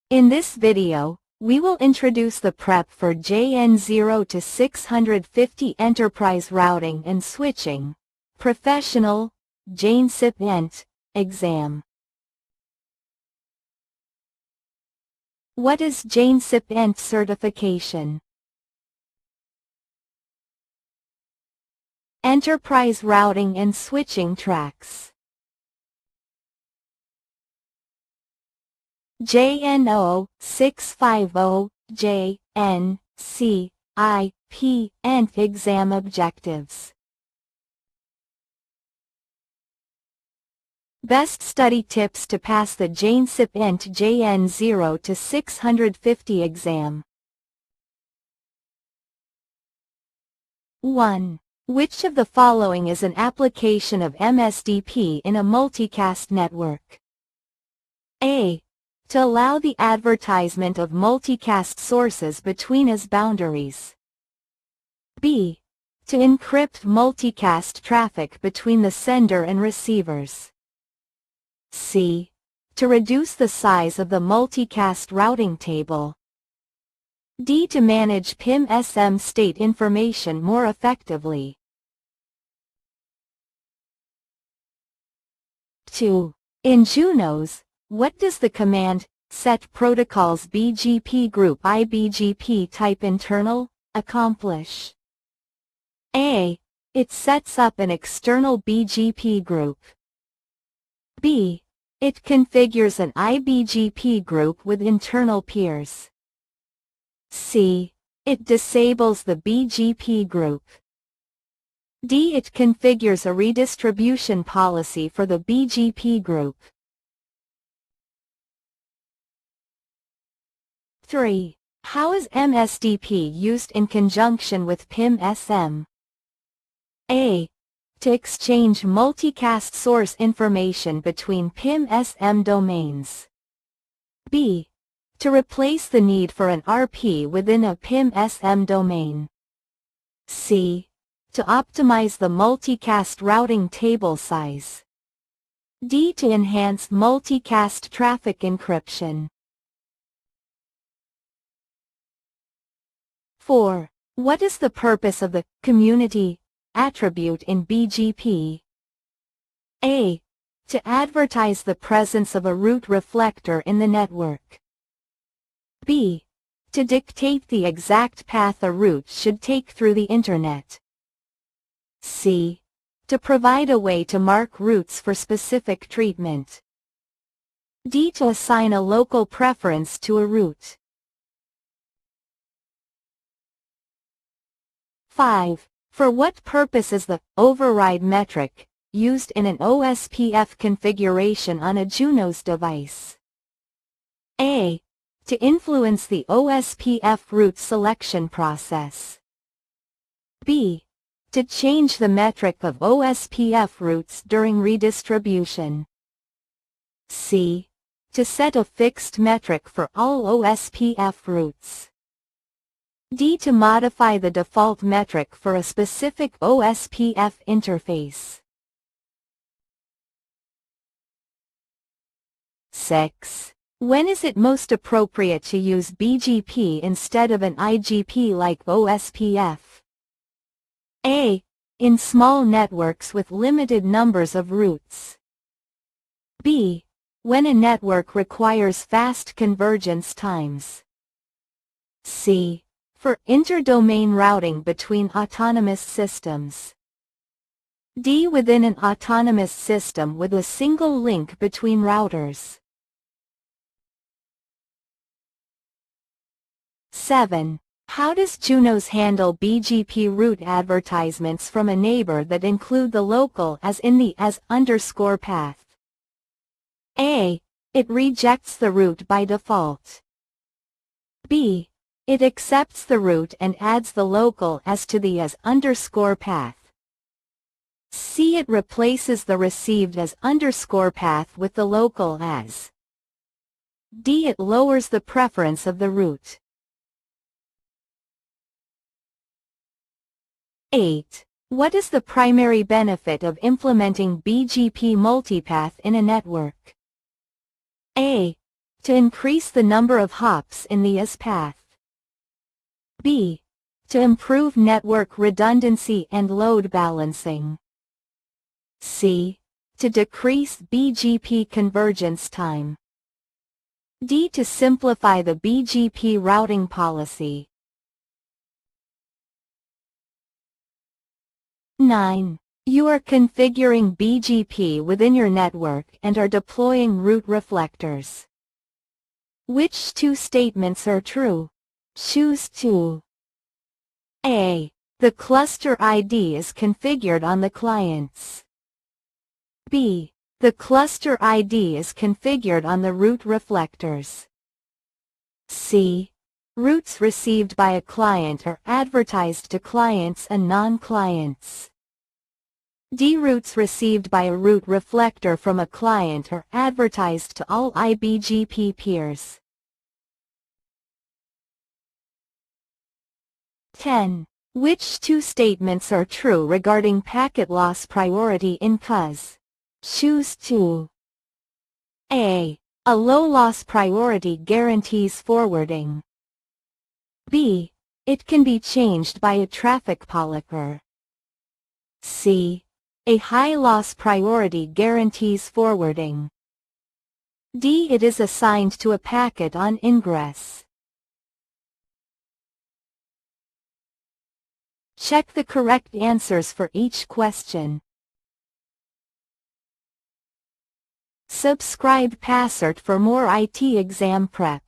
In this video, we will introduce the prep for JN0-650 Enterprise Routing and Switching, Professional, JNCIP-ENT, exam. What is JNCIP-ENT certification? Enterprise Routing and Switching Tracks. JN0-650 JNCIP-ENT exam objectives. Best study tips to pass the JNCIP-ENT JN0-650 exam. 1. Which of the following is an application of MSDP in a multicast network? A. To allow the advertisement of multicast sources between as boundaries. B. To encrypt multicast traffic between the sender and receivers. C. To reduce the size of the multicast routing table. D. To manage PIM-SM state information more effectively. 2. In Junos, what does the command, set protocols BGP group IBGP type internal, accomplish? A. It sets up an external BGP group. B. It configures an IBGP group with internal peers. C. It disables the BGP group. D. It configures a redistribution policy for the BGP group. 3. How is MSDP used in conjunction with PIM-SM? A. To exchange multicast source information between PIM-SM domains. B. To replace the need for an RP within a PIM-SM domain. C. To optimize the multicast routing table size. D. To enhance multicast traffic encryption. 4. What is the purpose of the community attribute in BGP? A. To advertise the presence of a route reflector in the network. B. To dictate the exact path a route should take through the Internet. C. To provide a way to mark routes for specific treatment. D. To assign a local preference to a route. 5. For what purpose is the override metric used in an OSPF configuration on a Junos device? A. To influence the OSPF route selection process. B. To change the metric of OSPF routes during redistribution. C. To set a fixed metric for all OSPF routes. D. To modify the default metric for a specific OSPF interface. 6. When is it most appropriate to use BGP instead of an IGP like OSPF? A. In small networks with limited numbers of routes. B. When a network requires fast convergence times. C. For inter-domain routing between autonomous systems. D. Within an autonomous system with a single link between routers. 7. How does Junos handle BGP route advertisements from a neighbor that include the local as in the as_ path? A. It rejects the route by default. B. It accepts the route and adds the local as to the as_ path. C. It replaces the received as_ path with the local as. D. It lowers the preference of the route. 8. What is the primary benefit of implementing BGP multipath in a network? A. To increase the number of hops in the IS path. B. To improve network redundancy and load balancing. C. To decrease BGP convergence time. D. To simplify the BGP routing policy. 9. You are configuring BGP within your network and are deploying route reflectors. Which two statements are true? Choose two. A. The cluster ID is configured on the clients. B. The cluster ID is configured on the route reflectors. C. Routes received by a client are advertised to clients and non-clients. D. Routes received by a route reflector from a client are advertised to all IBGP peers. 10. Which two statements are true regarding packet loss priority in CUS? Choose two. A. A low loss priority guarantees forwarding. B. It can be changed by a traffic policer. C. A high loss priority guarantees forwarding. D. It is assigned to a packet on ingress. Check the correct answers for each question. Subscribe Passert for more IT exam prep.